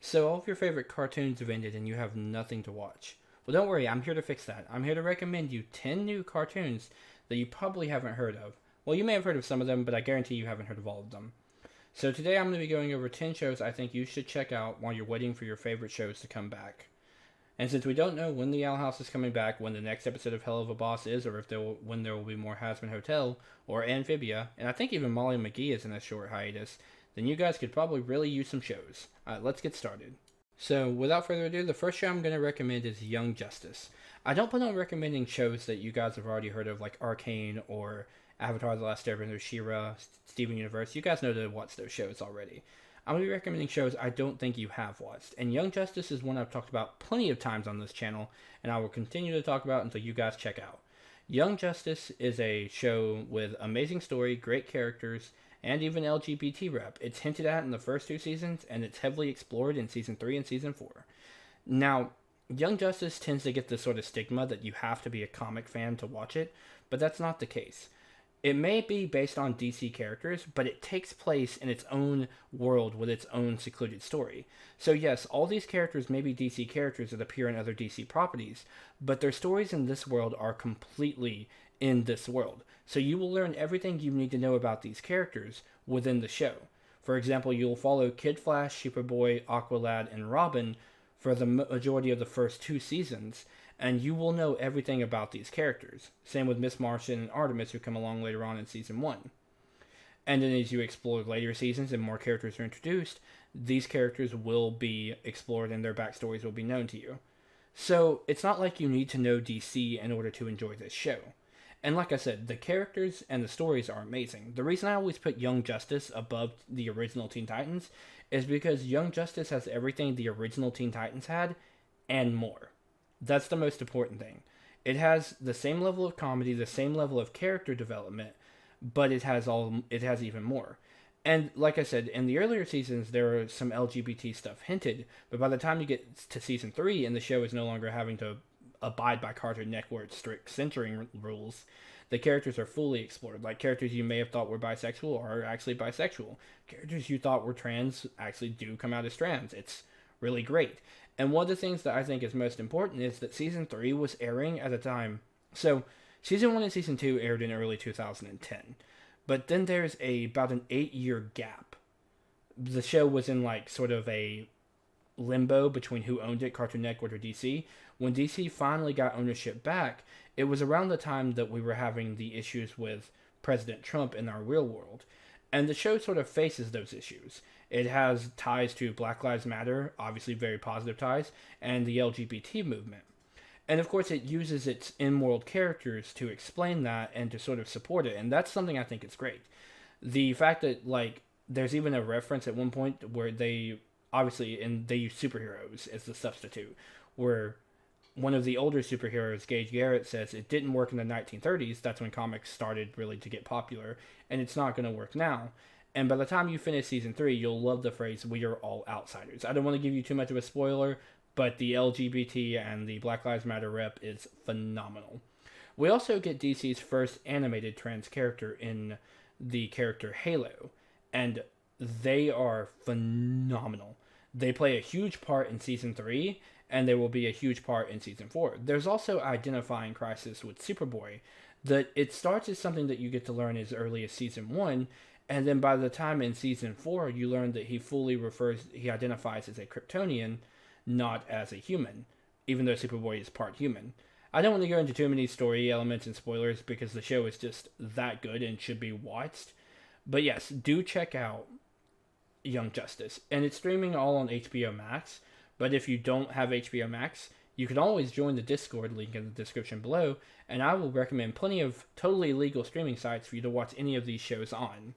So all of your favorite cartoons have ended and you have nothing to watch. Well, don't worry, I'm here to fix that. I'm here to recommend you 10 new cartoons that you probably haven't heard of. Well, you may have heard of some of them, but I guarantee you haven't heard of all of them. So today I'm going to be going over 10 shows I think you should check out while you're waiting for your favorite shows to come back. And since we don't know when the Owl House is coming back, when the next episode of Hell of a Boss is, or if when there will be more Hazbin Hotel or Amphibia, and I think even Molly McGee is in a short hiatus, then you guys could probably really use some shows. Let's get started. So, without further ado, the first show I'm going to recommend is Young Justice. I don't plan on recommending shows that you guys have already heard of, like Arcane or Avatar: The Last Airbender, She-Ra, Steven Universe. You guys know to watch those shows already. I'm going to be recommending shows I don't think you have watched. And Young Justice is one I've talked about plenty of times on this channel, and I will continue to talk about until you guys check out. Young Justice is a show with amazing story, great characters, and even LGBT rep. It's hinted at in the first two seasons, and it's heavily explored in season 3 and season 4. Now, Young Justice tends to get this sort of stigma that you have to be a comic fan to watch it, but that's not the case. It may be based on DC characters, but it takes place in its own world with its own secluded story. So yes, all these characters may be DC characters that appear in other DC properties, but their stories in this world are completely in this world. So you will learn everything you need to know about these characters within the show. For example, you'll follow Kid Flash, Superboy, Aqualad, and Robin for the majority of the first 2 seasons, and you will know everything about these characters. Same with Miss Martian and Artemis, who come along later on in season 1. And then as you explore later seasons and more characters are introduced, these characters will be explored and their backstories will be known to you. So it's not like you need to know DC in order to enjoy this show. And like I said, the characters and the stories are amazing. The reason I always put Young Justice above the original Teen Titans is because Young Justice has everything the original Teen Titans had and more. That's the most important thing. It has the same level of comedy, the same level of character development, but it has even more. And like I said, in the earlier seasons there was some LGBT stuff hinted, but by the time you get to season 3 and the show is no longer having to abide by Cartoon Network's strict censoring rules, the characters are fully explored. Like, characters you may have thought were bisexual are actually bisexual. Characters you thought were trans actually do come out as trans. It's really great. And one of the things that I think is most important is that season 3 was airing at a time. So, season 1 and season 2 aired in early 2010. But then there's about an 8-year gap. The show was in like sort of a limbo between who owned it, Cartoon Network or DC. When DC finally got ownership back, it was around the time that we were having the issues with President Trump in our real world. And the show sort of faces those issues. It has ties to Black Lives Matter, obviously very positive ties, and the LGBT movement. And of course it uses its in-world characters to explain that and to sort of support it, and that's something I think is great. The fact that, like, there's even a reference at one point where they use superheroes as the substitute, where one of the older superheroes, Gage Garrett, says it didn't work in the 1930s. That's when comics started really to get popular, and it's not going to work now. And by the time you finish season 3, you'll love the phrase, "We are all outsiders." I don't want to give you too much of a spoiler, but the LGBT and the Black Lives Matter rep is phenomenal. We also get DC's first animated trans character in the character Halo, and they are phenomenal. They play a huge part in season 3, and they will be a huge part in season 4. There's also identifying crisis with Superboy, that it starts as something that you get to learn as early as season 1, and then by the time in season 4 you learn that he identifies as a Kryptonian, not as a human, even though Superboy is part human. I don't want to go into too many story elements and spoilers because the show is just that good and should be watched. But yes, do check out Young Justice. And it's streaming all on HBO Max. But if you don't have HBO Max, you can always join the Discord link in the description below, and I will recommend plenty of totally legal streaming sites for you to watch any of these shows on.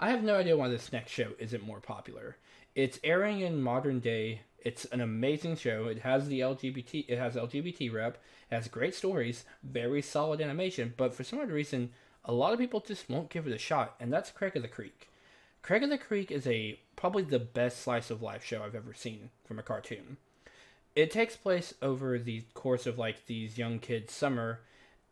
I have no idea why this next show isn't more popular. It's airing in modern day. It's an amazing show. It has LGBT rep, it has great stories, very solid animation, but for some odd reason, a lot of people just won't give it a shot, and that's Craig of the Creek. Craig of the Creek is probably the best slice of life show I've ever seen from a cartoon. It takes place over the course of like these young kids' summer,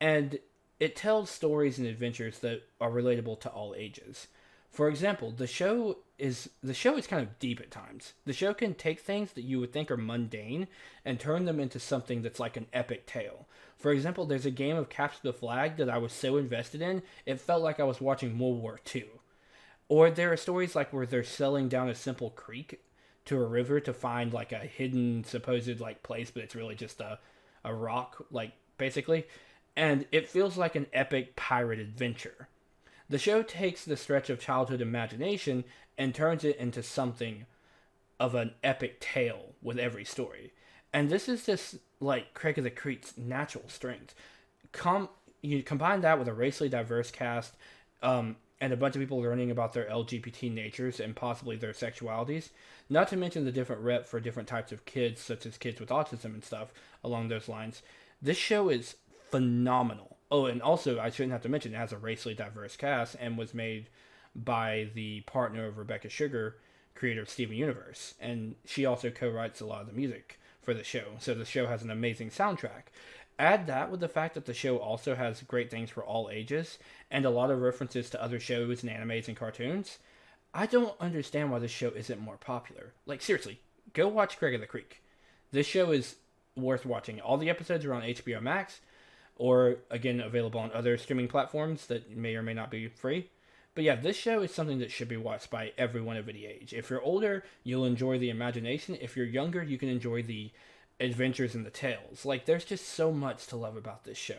and it tells stories and adventures that are relatable to all ages. For example, the show is kind of deep at times. The show can take things that you would think are mundane and turn them into something that's like an epic tale. For example, there's a game of Capture the Flag that I was so invested in, it felt like I was watching World War II. Or there are stories like where they're sailing down a simple creek to a river to find like a hidden supposed like place, but it's really just a rock, like basically. And it feels like an epic pirate adventure. The show takes the stretch of childhood imagination and turns it into something of an epic tale with every story. And this is just like Craig of the Creek's natural strength. You combine that with a racially diverse cast, and a bunch of people learning about their LGBT natures and possibly their sexualities. Not to mention the different rep for different types of kids, such as kids with autism and stuff along those lines. This show is phenomenal. Oh, and also, I shouldn't have to mention, it has a racially diverse cast and was made by the partner of Rebecca Sugar, creator of Steven Universe. And she also co-writes a lot of the music for the show. So the show has an amazing soundtrack. Add that with the fact that the show also has great things for all ages and a lot of references to other shows and animes and cartoons. I don't understand why this show isn't more popular. Like, seriously, go watch Craig of the Creek. This show is worth watching. All the episodes are on HBO Max, or, again, available on other streaming platforms that may or may not be free. But yeah, this show is something that should be watched by everyone of any age. If you're older, you'll enjoy the imagination. If you're younger, you can enjoy the adventures and the tales. Like, there's just so much to love about this show.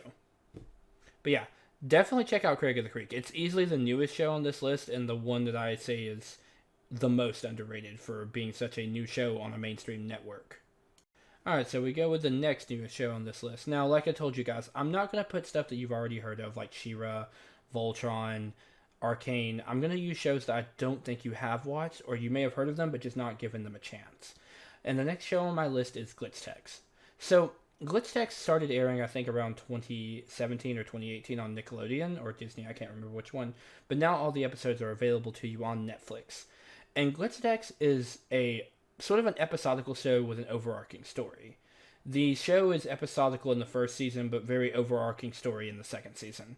But yeah, definitely check out Craig of the Creek. It's easily the newest show on this list and the one that I say is the most underrated for being such a new show on a mainstream network. Alright, so we go with the next newest show on this list. Now, like I told you guys, I'm not going to put stuff that you've already heard of, like She-Ra, Voltron, Arcane. I'm going to use shows that I don't think you have watched, or you may have heard of them, but just not given them a chance. And the next show on my list is Glitch Techs. So, Glitch Techs started airing, I think, around 2017 or 2018 on Nickelodeon, or Disney, I can't remember which one. But now all the episodes are available to you on Netflix. And Glitch Techs is a sort of an episodical show with an overarching story. The show is episodical in the first season, but very overarching story in the second season.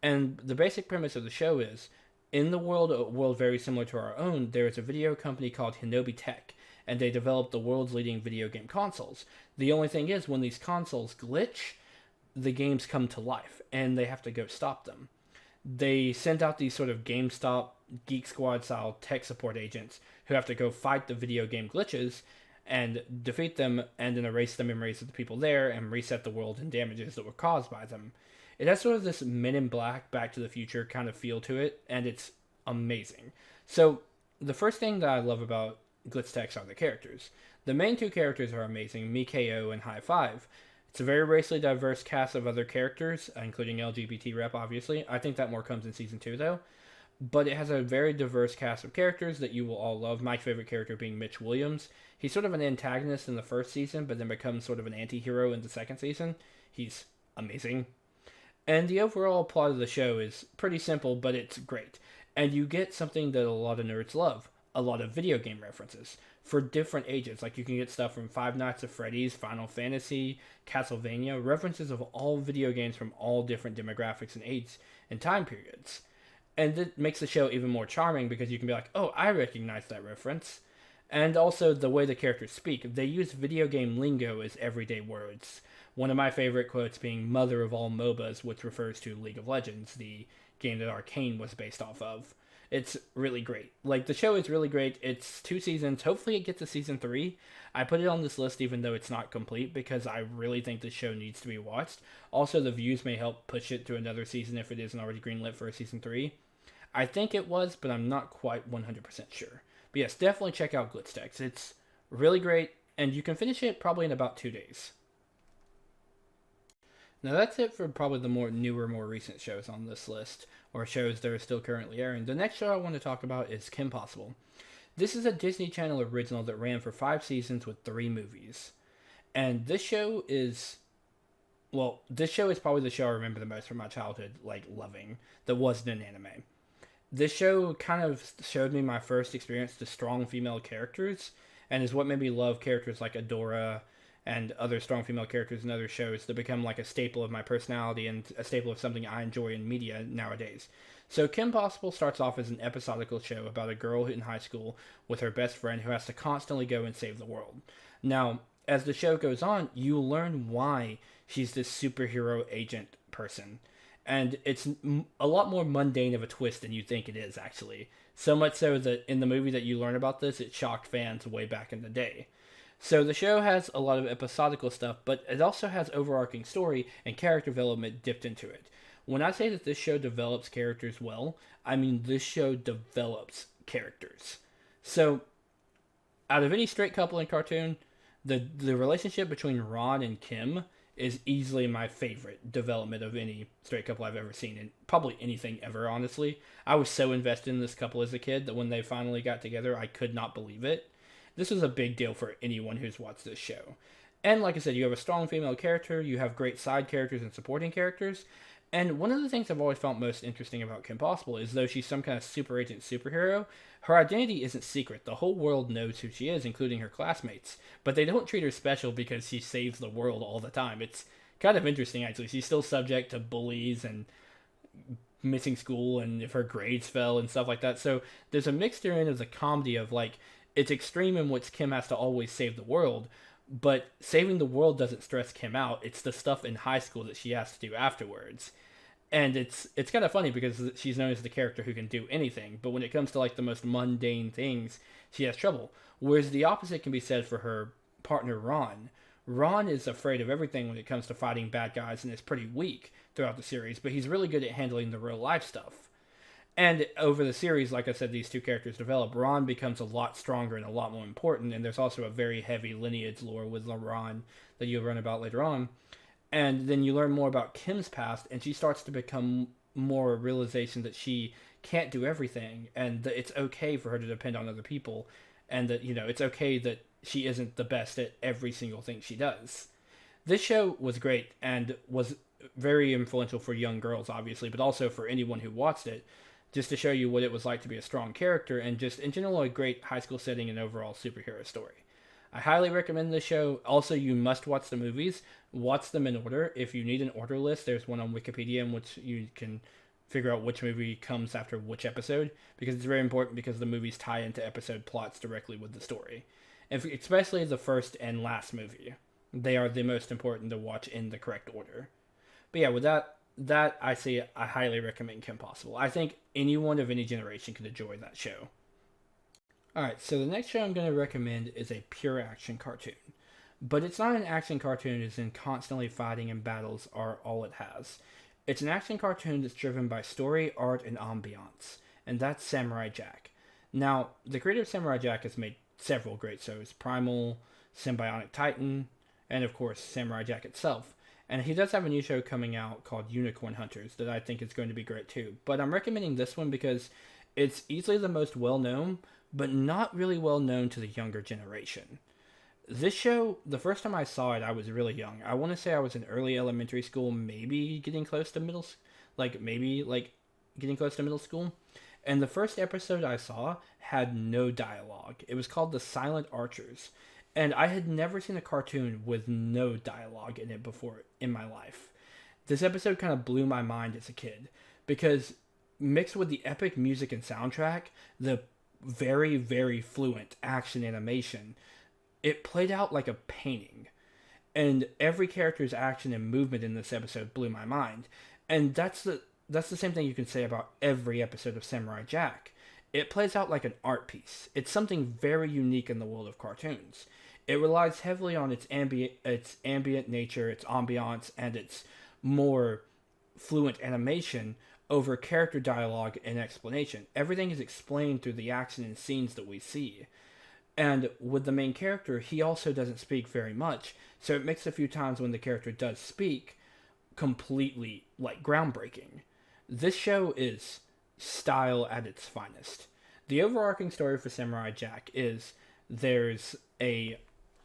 And the basic premise of the show is, in the world, a world very similar to our own, there is a video company called Hinobi Tech, and they develop the world's leading video game consoles. The only thing is, when these consoles glitch, the games come to life, and they have to go stop them. They send out these sort of GameStop, Geek Squad-style tech support agents who have to go fight the video game glitches and defeat them and then erase the memories of the people there and reset the world and damages that were caused by them. It has sort of this Men in Black, Back to the Future kind of feel to it, and it's amazing. So, the first thing that I love about Glitch Techs are the characters. The main two characters are amazing, Mikao and High Five. It's a very racially diverse cast of other characters, including LGBT rep, obviously. I think that more comes in Season 2, though. But it has a very diverse cast of characters that you will all love. My favorite character being Mitch Williams. He's sort of an antagonist in the first season, but then becomes sort of an anti-hero in the second season. He's amazing. And the overall plot of the show is pretty simple, but it's great. And you get something that a lot of nerds love. A lot of video game references for different ages. Like, you can get stuff from Five Nights at Freddy's, Final Fantasy, Castlevania, references of all video games from all different demographics and age and time periods. And it makes the show even more charming because you can be like, oh, I recognize that reference. And also the way the characters speak. They use video game lingo as everyday words. One of my favorite quotes being mother of all MOBAs, which refers to League of Legends, the game that Arcane was based off of. It's really great. Like, the show is really great. It's 2 seasons. Hopefully it gets to season 3. I put it on this list even though it's not complete because I really think this show needs to be watched. Also, the views may help push it to another season if it isn't already greenlit for a season 3. I think it was, but I'm not quite 100% sure. But yes, definitely check out Glitch Techs. It's really great, and you can finish it probably in about 2 days. Now that's it for probably the more recent shows on this list, or shows that are still currently airing. The next show I want to talk about is Kim Possible. This is a Disney Channel original that ran for 5 seasons with 3 movies. And this show is probably the show I remember the most from my childhood, like, loving, that wasn't an anime. This show kind of showed me my first experience to strong female characters, and is what made me love characters like Adora and other strong female characters in other shows that become like a staple of my personality and a staple of something I enjoy in media nowadays. So Kim Possible starts off as an episodical show about a girl in high school with her best friend who has to constantly go and save the world. Now, as the show goes on, you learn why she's this superhero agent person. And it's a lot more mundane of a twist than you think it is, actually. So much so that in the movie that you learn about this, it shocked fans way back in the day. So the show has a lot of episodical stuff, but it also has overarching story and character development dipped into it. When I say that this show develops characters well, I mean this show develops characters. So, out of any straight couple in cartoon, the relationship between Ron and Kim is easily my favorite development of any straight couple I've ever seen, and probably anything ever, honestly. I was so invested in this couple as a kid that when they finally got together, I could not believe it. This was a big deal for anyone who's watched this show. And like I said, you have a strong female character, you have great side characters and supporting characters, and one of the things I've always found most interesting about Kim Possible is though she's some kind of super agent superhero, her identity isn't secret. The whole world knows who she is, including her classmates. But they don't treat her special because she saves the world all the time. It's kind of interesting, actually. She's still subject to bullies and missing school and if her grades fell and stuff like that. So there's a mixture in of the comedy of, like, it's extreme in which Kim has to always save the world, but saving the world doesn't stress Kim out. It's the stuff in high school that she has to do afterwards. And it's kind of funny because she's known as the character who can do anything, but when it comes to like the most mundane things, she has trouble. Whereas the opposite can be said for her partner Ron. Ron is afraid of everything when it comes to fighting bad guys and is pretty weak throughout the series, but he's really good at handling the real life stuff. And over the series, like I said, these two characters develop. Ron becomes a lot stronger and a lot more important, and there's also a very heavy lineage lore with Ron that you'll learn about later on. And then you learn more about Kim's past, and she starts to become more a realization that she can't do everything, and that it's okay for her to depend on other people, and that, you know, it's okay that she isn't the best at every single thing she does. This show was great, and was very influential for young girls, obviously, but also for anyone who watched it, just to show you what it was like to be a strong character, and just, in general, a great high school setting and overall superhero story. I highly recommend this show. Also, you must watch the movies. Watch them in order. If you need an order list, there's one on Wikipedia in which you can figure out which movie comes after which episode, because it's very important because the movies tie into episode plots directly with the story. And especially the first and last movie. They are the most important to watch in the correct order. But yeah, with that I say I highly recommend Kim Possible. I think anyone of any generation could enjoy that show. Alright, so the next show I'm going to recommend is a pure action cartoon. But it's not an action cartoon as in constantly fighting and battles are all it has. It's an action cartoon that's driven by story, art, and ambiance. And that's Samurai Jack. Now, the creator of Samurai Jack has made several great shows. Primal, Symbionic Titan, and of course Samurai Jack itself. And he does have a new show coming out called Unicorn Hunters that I think is going to be great too. But I'm recommending this one because it's easily the most well-known, but not really well known to the younger generation. This show, the first time I saw it, I was really young. I want to say I was in early elementary school, maybe getting close to middle school. And the first episode I saw had no dialogue. It was called The Silent Archers. And I had never seen a cartoon with no dialogue in it before in my life. This episode kind of blew my mind as a kid, because mixed with the epic music and soundtrack, the very, very fluent action animation, it played out like a painting. And every character's action and movement in this episode blew my mind. And that's the same thing you can say about every episode of Samurai Jack. It plays out like an art piece. It's something very unique in the world of cartoons. It relies heavily on its ambient nature, its ambiance, and its more fluent animation over character dialogue and explanation. Everything is explained through the action and scenes that we see. And with the main character, he also doesn't speak very much, so it makes a few times when the character does speak completely, like, groundbreaking. This show is style at its finest. The overarching story for Samurai Jack is there's a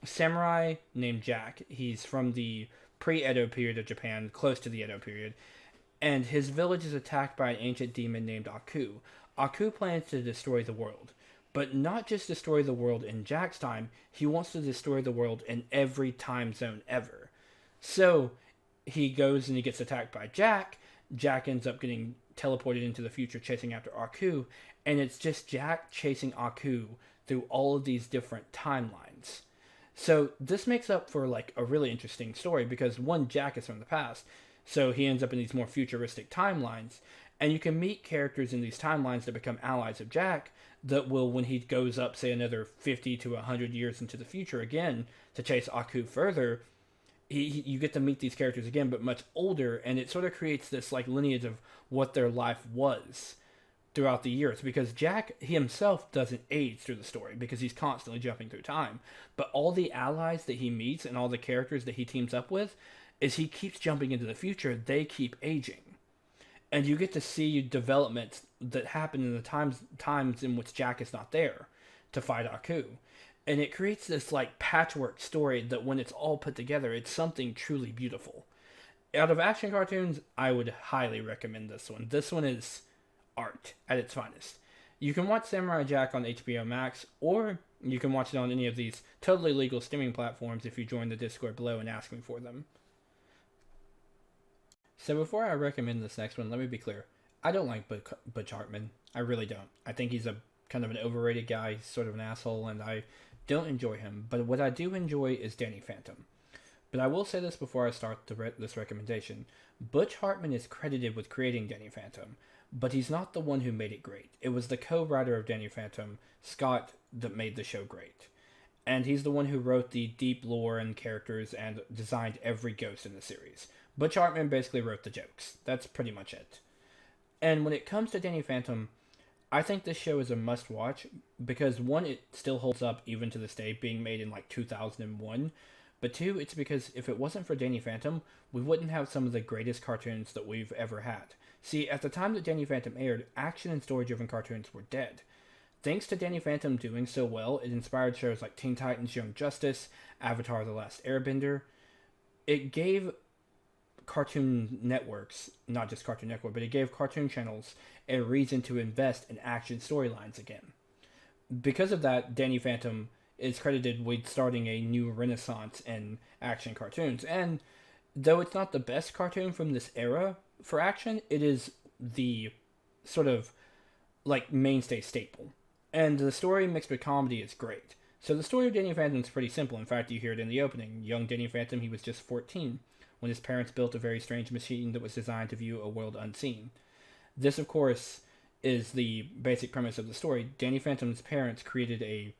samurai named Jack. He's from the pre-Edo period of Japan, close to the Edo period, and his village is attacked by an ancient demon named Aku. Aku plans to destroy the world, but not just destroy the world in Jack's time, he wants to destroy the world in every time zone ever. So he goes and he gets attacked by Jack. Jack ends up getting teleported into the future chasing after Aku, and it's just Jack chasing Aku through all of these different timelines. So this makes up for like a really interesting story because one, Jack is from the past, so he ends up in these more futuristic timelines, and you can meet characters in these timelines that become allies of Jack that will, when he goes up, say, another 50 to 100 years into the future again to chase Aku further, you get to meet these characters again, but much older, and it sort of creates this like lineage of what their life was throughout the years, because Jack he himself doesn't age through the story because he's constantly jumping through time, but all the allies that he meets and all the characters that he teams up with, is he keeps jumping into the future, they keep aging, and you get to see developments that happen in the times in which Jack is not there to fight Aku. And it creates this like patchwork story that when it's all put together, it's something truly beautiful. Out of action cartoons, I would highly recommend this one. This one is art at its finest. You can watch Samurai Jack on HBO Max, or you can watch it on any of these totally legal streaming platforms if you join the Discord below and ask me for them. So before I recommend this next one, let me be clear. I don't like Butch Hartman. I really don't. I think he's a kind of an overrated guy. He's sort of an asshole, and I don't enjoy him. But what I do enjoy is Danny Phantom. But I will say this before I start this recommendation. Butch Hartman is credited with creating Danny Phantom, but he's not the one who made it great. It was the co-writer of Danny Phantom, Scott, that made the show great. And he's the one who wrote the deep lore and characters and designed every ghost in the series. Butch Hartman basically wrote the jokes. That's pretty much it. And when it comes to Danny Phantom, I think this show is a must-watch because, one, it still holds up even to this day, being made in like 2001. But two, it's because if it wasn't for Danny Phantom, we wouldn't have some of the greatest cartoons that we've ever had. See, at the time that Danny Phantom aired, action and story-driven cartoons were dead. Thanks to Danny Phantom doing so well, it inspired shows like Teen Titans, Young Justice, Avatar: The Last Airbender. It gave cartoon networks, not just Cartoon Network, but it gave cartoon channels a reason to invest in action storylines again. Because of that, Danny Phantom is credited with starting a new renaissance in action cartoons. And though it's not the best cartoon from this era for action, it is the sort of like mainstay staple. And the story mixed with comedy is great. So the story of Danny Phantom is pretty simple. In fact, you hear it in the opening. Young Danny Phantom, he was just 14 when his parents built a very strange machine that was designed to view a world unseen. This, of course, is the basic premise of the story. Danny Phantom's parents created a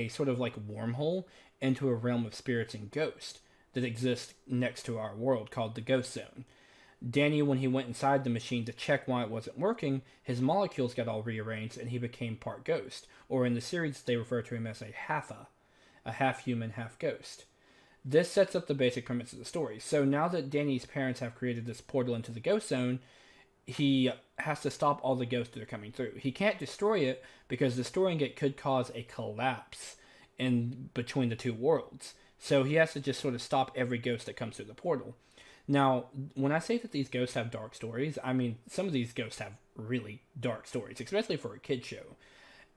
sort of like wormhole into a realm of spirits and ghosts that exists next to our world called the Ghost Zone. Danny, when he went inside the machine to check why it wasn't working, his molecules got all rearranged and he became part ghost, or in the series they refer to him as a half-human, half-ghost. This sets up the basic premise of the story. So now that Danny's parents have created this portal into the Ghost Zone, he has to stop all the ghosts that are coming through. He can't destroy it because destroying it could cause a collapse in between the two worlds. So he has to just sort of stop every ghost that comes through the portal. Now, when I say that these ghosts have dark stories, I mean some of these ghosts have really dark stories, especially for a kid show.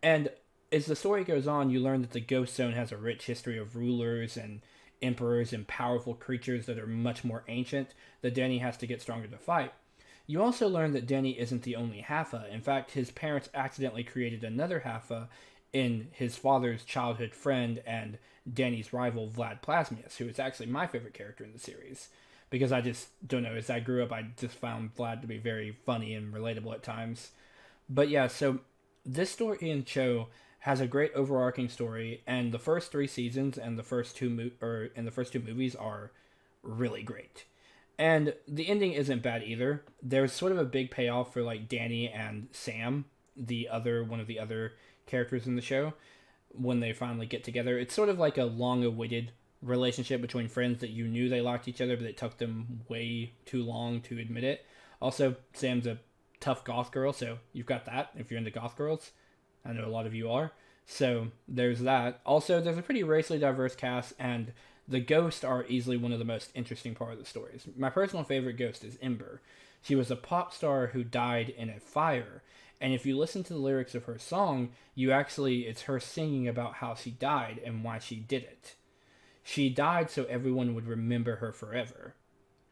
And as the story goes on, you learn that the Ghost Zone has a rich history of rulers and emperors and powerful creatures that are much more ancient that Danny has to get stronger to fight. You also learn that Danny isn't the only Haffa. In fact, his parents accidentally created another Haffa in his father's childhood friend and Danny's rival, Vlad Plasmius, who is actually my favorite character in the series. Because I just don't know, as I grew up, I just found Vlad to be very funny and relatable at times. But yeah, so this story and show has a great overarching story, and the first 3 seasons and the first two movies are really great. And the ending isn't bad either. There's sort of a big payoff for like Danny and Sam, one of the other characters in the show, when they finally get together. It's sort of like a long-awaited relationship between friends that you knew they liked each other, but it took them way too long to admit it. Also, Sam's a tough goth girl, so you've got that if you're into goth girls. I know a lot of you are. So there's that. Also, there's a pretty racially diverse cast, and the ghosts are easily one of the most interesting part of the stories. My personal favorite ghost is Ember. She was a pop star who died in a fire, And if you listen to the lyrics of her song, it's her singing about how she died and why she did it. She died so everyone would remember her forever.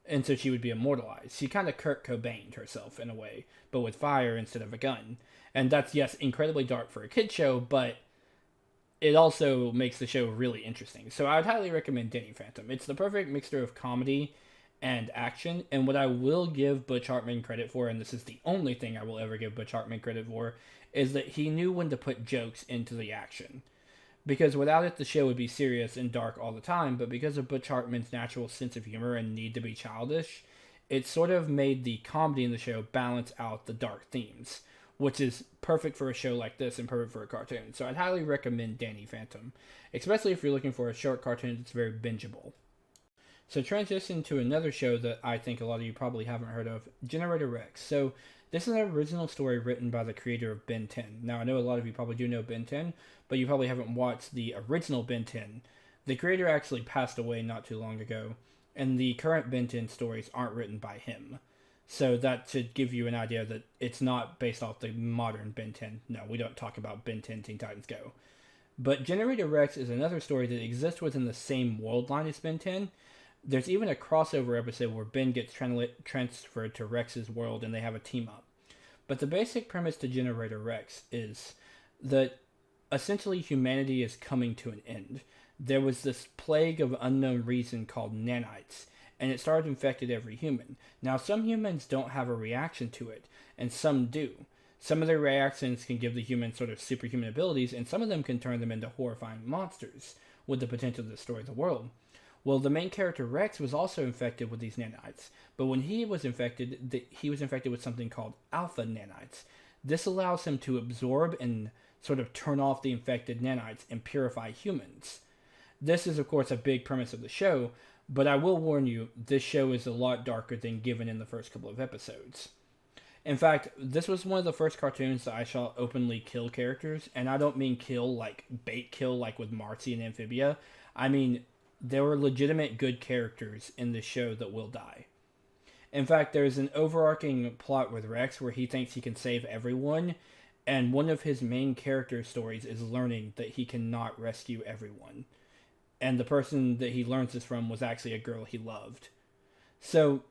And so she would be immortalized. She kind of Kurt Cobained herself in a way, but with fire instead of a gun. And that's, yes, incredibly dark for a kid show, but it also makes the show really interesting. So I would highly recommend Danny Phantom. It's the perfect mixture of comedy and action. And what I will give Butch Hartman credit for, and this is the only thing I will ever give Butch Hartman credit for, is that he knew when to put jokes into the action. Because without it, the show would be serious and dark all the time, but because of Butch Hartman's natural sense of humor and need to be childish, it sort of made the comedy in the show balance out the dark themes, which is perfect for a show like this and perfect for a cartoon. So I'd highly recommend Danny Phantom, especially if you're looking for a short cartoon that's very bingeable. So transition to another show that I think a lot of you probably haven't heard of, Generator Rex. So this is an original story written by the creator of Ben 10. Now, I know a lot of you probably do know Ben 10, but you probably haven't watched the original Ben 10. The creator actually passed away not too long ago, and the current Ben 10 stories aren't written by him. So that should give you an idea that it's not based off the modern Ben 10. No, we don't talk about Ben 10 Teen Titans Go. But Generator Rex is another story that exists within the same world line as Ben 10. There's even a crossover episode where Ben gets transferred to Rex's world and they have a team up. But the basic premise to Generator Rex is that essentially humanity is coming to an end. There was this plague of unknown reason called nanites, and it started infecting every human. Now, some humans don't have a reaction to it, and some do. Some of their reactions can give the humans sort of superhuman abilities, and some of them can turn them into horrifying monsters with the potential to destroy the world. Well, the main character Rex was also infected with these nanites, but when he was infected with something called alpha nanites. This allows him to absorb and sort of turn off the infected nanites and purify humans. This is, of course, a big premise of the show, but I will warn you, this show is a lot darker than given in the first couple of episodes. In fact, this was one of the first cartoons that I saw openly kill characters, and I don't mean kill like bait kill like with Marcy and Amphibia. I mean, there were legitimate good characters in this show that will die. In fact, there's an overarching plot with Rex where he thinks he can save everyone, and one of his main character stories is learning that he cannot rescue everyone. And the person that he learns this from was actually a girl he loved. So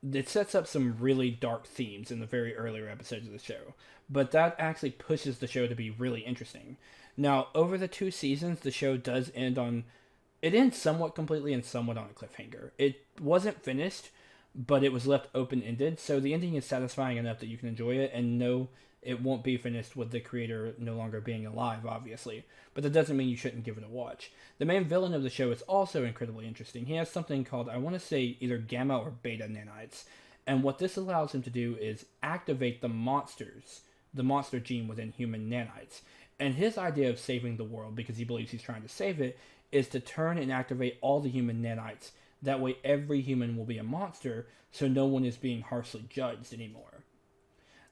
it sets up some really dark themes in the very earlier episodes of the show, but that actually pushes the show to be really interesting. Now, over the 2 seasons, the show does it ends somewhat completely and somewhat on a cliffhanger. It wasn't finished, but it was left open-ended, so the ending is satisfying enough that you can enjoy it, and no, it won't be finished with the creator no longer being alive, obviously. But that doesn't mean you shouldn't give it a watch. The main villain of the show is also incredibly interesting. He has something called, I want to say, either gamma or beta nanites, and what this allows him to do is activate the monster gene within human nanites. And his idea of saving the world, because he believes he's trying to save it, is to turn and activate all the human nanites. That way every human will be a monster, so no one is being harshly judged anymore.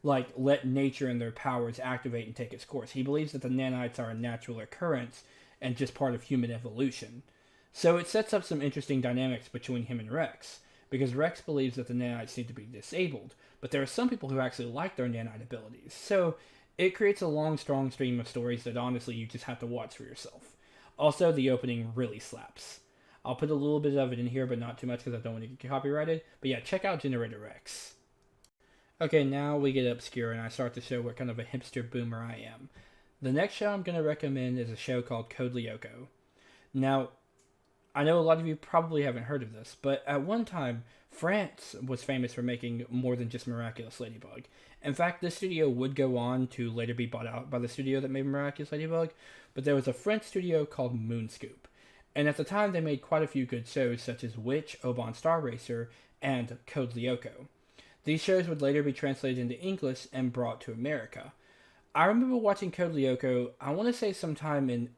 Like, let nature and their powers activate and take its course. He believes that the nanites are a natural occurrence and just part of human evolution. So it sets up some interesting dynamics between him and Rex, because Rex believes that the nanites need to be disabled, but there are some people who actually like their nanite abilities. So it creates a long, strong stream of stories that honestly you just have to watch for yourself. Also, the opening really slaps. I'll put a little bit of it in here, but not too much because I don't want to get copyrighted. But yeah, check out Generator Rex. Okay, now we get obscure and I start to show what kind of a hipster boomer I am. The next show I'm going to recommend is a show called Codelyoko. Now, I know a lot of you probably haven't heard of this, but at one time, France was famous for making more than just Miraculous Ladybug. In fact, this studio would go on to later be bought out by the studio that made Miraculous Ladybug, but there was a French studio called Moonscoop. And at the time, they made quite a few good shows, such as Witch, Oban Star Racer, and Codelyoko. These shows would later be translated into English and brought to America. I remember watching Codelyoko, I want to say sometime in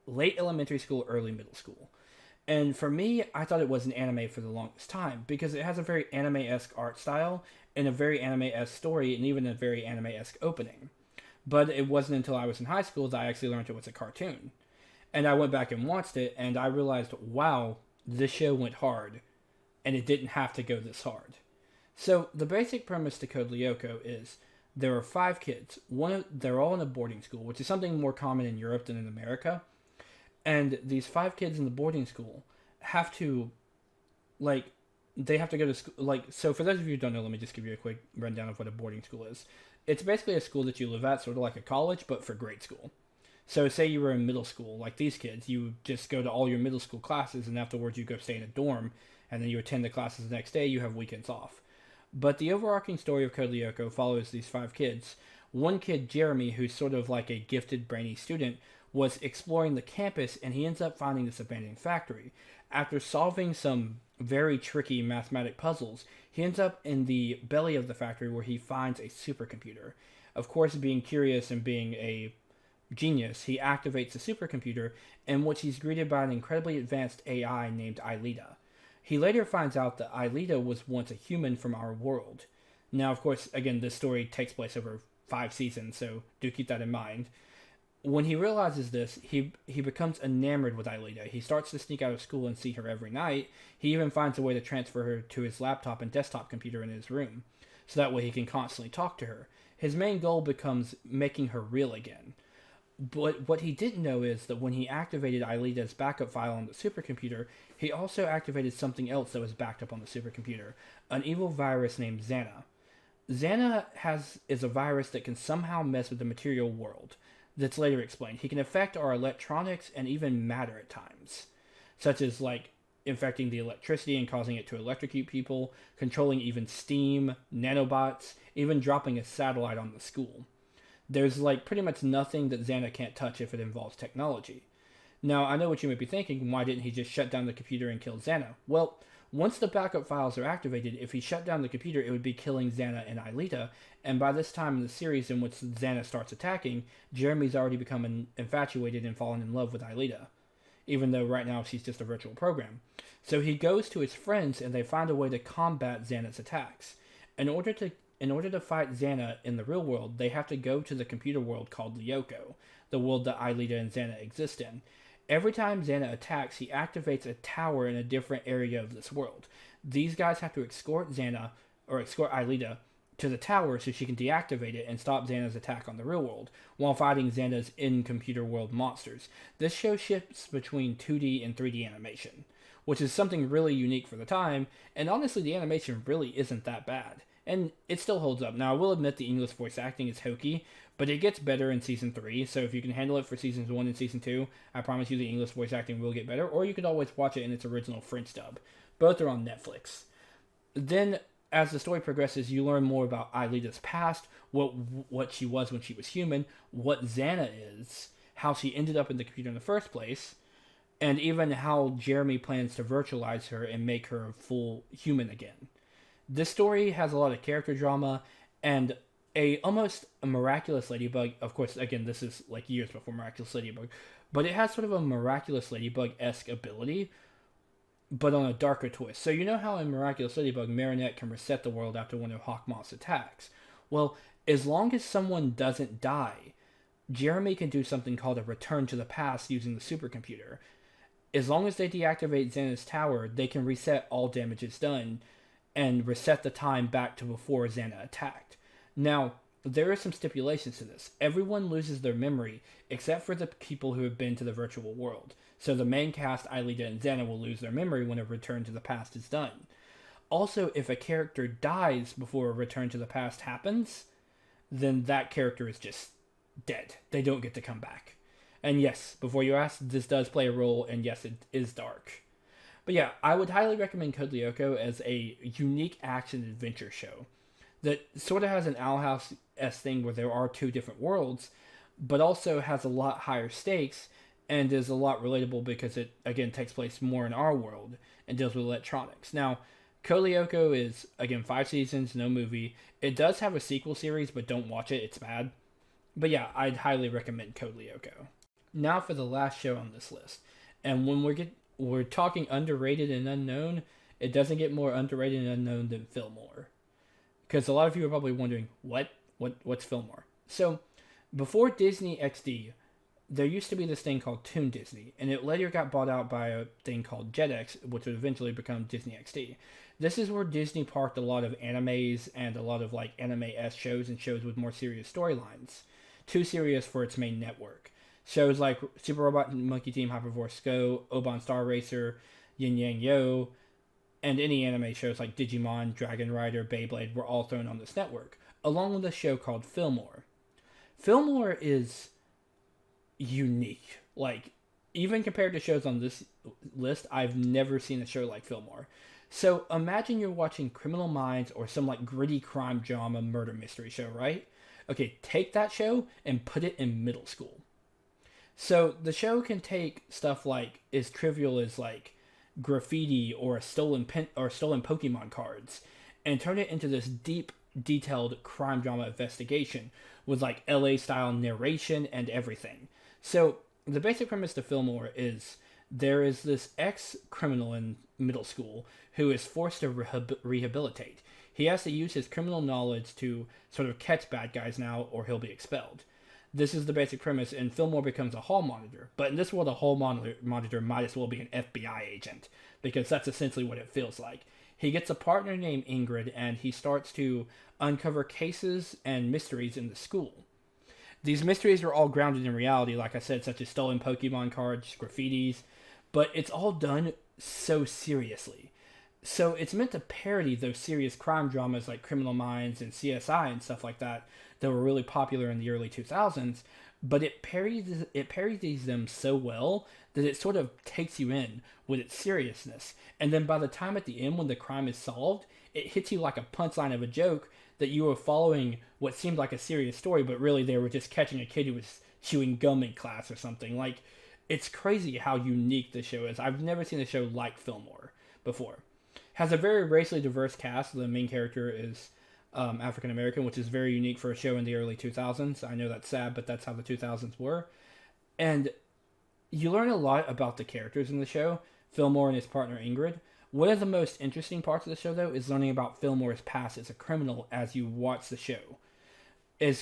late elementary school, early middle school. And for me, I thought it was an anime for the longest time, because it has a very anime-esque art style, and a very anime-esque story, and even a very anime-esque opening. But it wasn't until I was in high school that I actually learned it was a cartoon. And I went back and watched it, and I realized, wow, this show went hard, and it didn't have to go this hard. So, the basic premise to Codelyoko is, there are 5 kids. They're all in a boarding school, which is something more common in Europe than in America. And these 5 kids in the boarding school have to, like, they have to go to school. Like, so for those of you who don't know, let me just give you a quick rundown of what a boarding school is. It's basically a school that you live at, sort of like a college, but for grade school. So say you were in middle school, like these kids, you just go to all your middle school classes, and afterwards you go stay in a dorm, and then you attend the classes the next day, you have weekends off. But the overarching story of Codelyoko follows these 5 kids. One kid, Jeremy, who's sort of like a gifted, brainy student, was exploring the campus, and he ends up finding this abandoned factory. After solving some very tricky mathematic puzzles, he ends up in the belly of the factory where he finds a supercomputer. Of course, being curious and being a genius, he activates the supercomputer, in which he's greeted by an incredibly advanced AI named Aelita. He later finds out that Aelita was once a human from our world. Now, of course, again, this story takes place over 5 seasons, so do keep that in mind. When he realizes this, he becomes enamored with Aelita. He starts to sneak out of school and see her every night. He even finds a way to transfer her to his laptop and desktop computer in his room, so that way he can constantly talk to her. His main goal becomes making her real again. But what he didn't know is that when he activated Aelita's backup file on the supercomputer, he also activated something else that was backed up on the supercomputer, an evil virus named Xana. Xana is a virus that can somehow mess with the material world. That's later explained. He can affect our electronics and even matter at times, such as like infecting the electricity and causing it to electrocute people, controlling even steam, nanobots, even dropping a satellite on the school. There's like pretty much nothing that Xana can't touch if it involves technology. Now, I know what you might be thinking, why didn't he just shut down the computer and kill Xana? Well, once the backup files are activated, if he shut down the computer, it would be killing Xana and Aelita, and by this time in the series in which Xana starts attacking, Jeremy's already become infatuated and fallen in love with Aelita, even though right now she's just a virtual program. So he goes to his friends and they find a way to combat Xana's attacks. In order to fight Xana in the real world, they have to go to the computer world called Lyoko, the world that Aelita and Xana exist in. Every time Xana attacks, he activates a tower in a different area of this world. These guys have to escort Aelita to the tower so she can deactivate it and stop Xana's attack on the real world, while fighting Xana's in-computer world monsters. This show shifts between 2D and 3D animation, which is something really unique for the time, and honestly the animation really isn't that bad. And it still holds up. Now, I will admit the English voice acting is hokey, but it gets better in Season 3, so if you can handle it for Seasons 1 and Season 2, I promise you the English voice acting will get better, or you could always watch it in its original French dub. Both are on Netflix. Then, as the story progresses, you learn more about Aelita's past, what she was when she was human, what Xana is, how she ended up in the computer in the first place, and even how Jeremy plans to virtualize her and make her a full human again. This story has a lot of character drama and almost a Miraculous Ladybug. Of course, again, this is like years before Miraculous Ladybug, but it has sort of a Miraculous Ladybug-esque ability, but on a darker twist. So you know how in Miraculous Ladybug, Marinette can reset the world after one of Hawkmoth's attacks? Well, as long as someone doesn't die, Jeremy can do something called a return to the past using the supercomputer. As long as they deactivate Xana's tower, they can reset all damages done and reset the time back to before Xana attacked. Now, there are some stipulations to this. Everyone loses their memory except for the people who have been to the virtual world. So the main cast, Aelita and Xana, will lose their memory when a return to the past is done. Also, if a character dies before a return to the past happens, then that character is just dead. They don't get to come back. And yes, before you ask, this does play a role, and yes, it is dark. But yeah, I would highly recommend Codelyoko as a unique action-adventure show that sort of has an Owl House-esque thing where there are 2 different worlds, but also has a lot higher stakes and is a lot relatable because it, again, takes place more in our world and deals with electronics. Now, Codelyoko is, again, 5 seasons, no movie. It does have a sequel series, but don't watch it, it's bad. But yeah, I'd highly recommend Codelyoko. Now for the last show on this list. And when we're talking underrated and unknown, it doesn't get more underrated and unknown than Fillmore. Because a lot of you are probably wondering, what's Fillmore? So, before Disney XD, there used to be this thing called Toon Disney, and it later got bought out by a thing called Jetix, which would eventually become Disney XD. This is where Disney parked a lot of animes and a lot of like anime-esque shows and shows with more serious storylines. Too serious for its main network. Shows like Super Robot Monkey Team Hyperforce Go, Oban Star Racer, Yin Yang Yo, and any anime shows like Digimon, Dragon Rider, Beyblade were all thrown on this network, along with a show called Fillmore. Fillmore is unique. Like, even compared to shows on this list, I've never seen a show like Fillmore. So imagine you're watching Criminal Minds or some like gritty crime drama murder mystery show, right? Okay, take that show and put it in middle school. So the show can take stuff like as trivial as like graffiti or stolen Pokemon cards and turn it into this deep, detailed crime drama investigation with like LA style narration and everything. So the basic premise to Fillmore is there is this ex-criminal in middle school who is forced to rehabilitate. He has to use his criminal knowledge to sort of catch bad guys now or he'll be expelled. This is the basic premise, and Fillmore becomes a hall monitor. But in this world, a hall monitor might as well be an FBI agent, because that's essentially what it feels like. He gets a partner named Ingrid, and he starts to uncover cases and mysteries in the school. These mysteries are all grounded in reality, like I said, such as stolen Pokemon cards, graffitis, but it's all done so seriously. So it's meant to parody those serious crime dramas like Criminal Minds and CSI and stuff like that were really popular in the early 2000s, but it parodies them so well that it sort of takes you in with its seriousness. And then by the time at the end when the crime is solved, it hits you like a punchline of a joke that you were following what seemed like a serious story, but really they were just catching a kid who was chewing gum in class or something. Like, it's crazy how unique the show is. I've never seen a show like Fillmore before. Has a very racially diverse cast. The main character is African American, which is very unique for a show in the early 2000s. I know that's sad, but that's how the 2000s were. And you learn a lot about the characters in the show, Fillmore and his partner Ingrid. One of the most interesting parts of the show, though, is learning about Fillmore's past as a criminal as you watch the show. As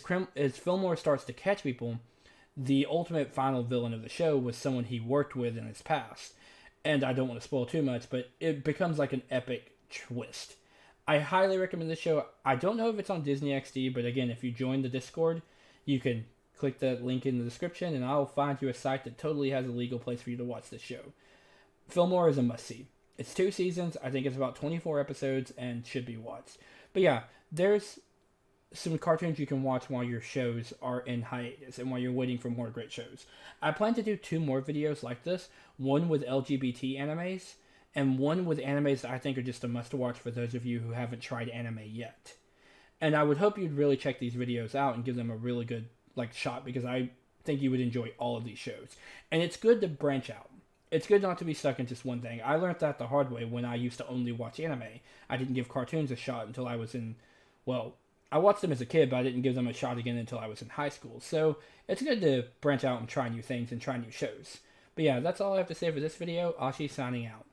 Fillmore starts to catch people, the ultimate final villain of the show was someone he worked with in his past. And I don't want to spoil too much, but it becomes like an epic twist. I highly recommend this show. I don't know if it's on Disney XD, but again, if you join the Discord, you can click that link in the description, and I'll find you a site that totally has a legal place for you to watch this show. Fillmore is a must-see. It's 2 seasons. I think it's about 24 episodes and should be watched. But yeah, there's some cartoons you can watch while your shows are in hiatus and while you're waiting for more great shows. I plan to do 2 more videos like this, one with LGBT animes, and one with animes that I think are just a must-watch for those of you who haven't tried anime yet. And I would hope you'd really check these videos out and give them a really good shot, because I think you would enjoy all of these shows. And it's good to branch out. It's good not to be stuck in just one thing. I learned that the hard way when I used to only watch anime. I didn't give cartoons a shot until I was in, I watched them as a kid, but I didn't give them a shot again until I was in high school. So it's good to branch out and try new things and try new shows. But yeah, that's all I have to say for this video. Ashi signing out.